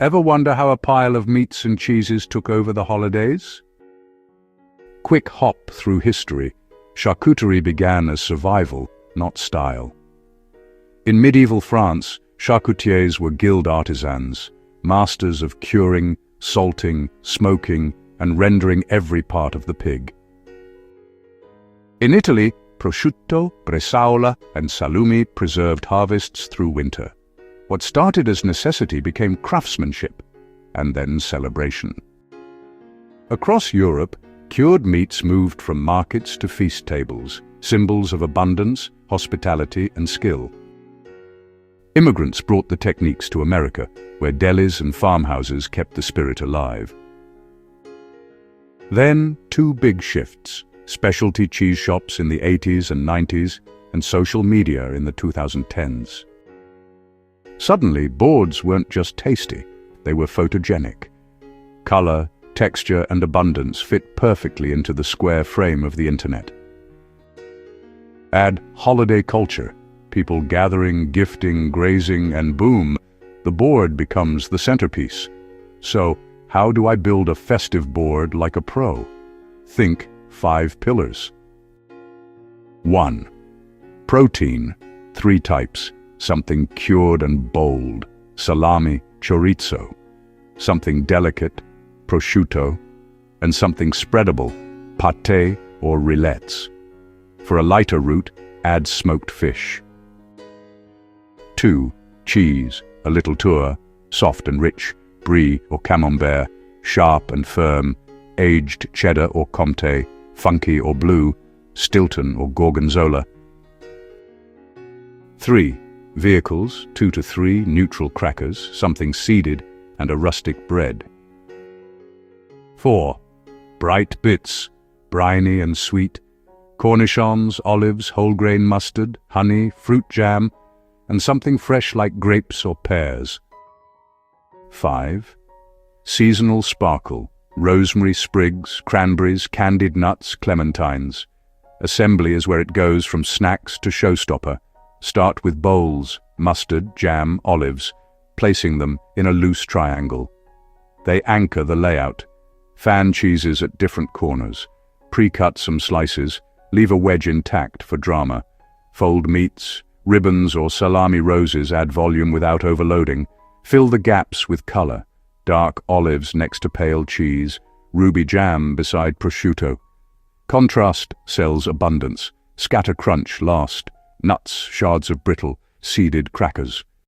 Ever wonder how a pile of meats and cheeses took over the holidays? Quick hop through history, charcuterie began as survival, not style. In medieval France, charcutiers were guild artisans, masters of curing, salting, smoking, and rendering every part of the pig. In Italy, prosciutto, bresaola, and salumi preserved harvests through winter. What started as necessity became craftsmanship, and then celebration. Across Europe, cured meats moved from markets to feast tables, symbols of abundance, hospitality, and skill. Immigrants brought the techniques to America, where delis and farmhouses kept the spirit alive. Then, two big shifts: specialty cheese shops in the 80s and 90s, and social media in the 2010s. Suddenly, boards weren't just tasty, they were photogenic. Color, texture, and abundance fit perfectly into the square frame of the internet. Add holiday culture, people gathering, gifting, grazing, and boom, the board becomes the centerpiece. So, how do I build a festive board like a pro? Think 5 pillars. 1. Protein, 3 types. Something cured and bold, salami, chorizo. Something delicate, prosciutto. And something spreadable, pâté or rillettes. For a lighter route, add smoked fish. 2. Cheese, a little tour, soft and rich, brie or camembert, sharp and firm, aged cheddar or comté, funky or blue, Stilton or gorgonzola. 3. Vehicles, 2 to 3 neutral crackers, something seeded, and a rustic bread. 4. Bright bits, briny and sweet, cornichons, olives, whole grain mustard, honey, fruit jam, and something fresh like grapes or pears. 5. Seasonal sparkle, rosemary sprigs, cranberries, candied nuts, clementines. Assembly is where it goes from snacks to showstopper. Start with bowls, mustard, jam, olives, placing them in a loose triangle. They anchor the layout. Fan cheeses at different corners. Pre-cut some slices, leave a wedge intact for drama. Fold meats, ribbons or salami roses add volume without overloading. Fill the gaps with color. Dark olives next to pale cheese, ruby jam beside prosciutto. Contrast sells abundance. Scatter crunch last. Nuts, shards of brittle, seeded crackers.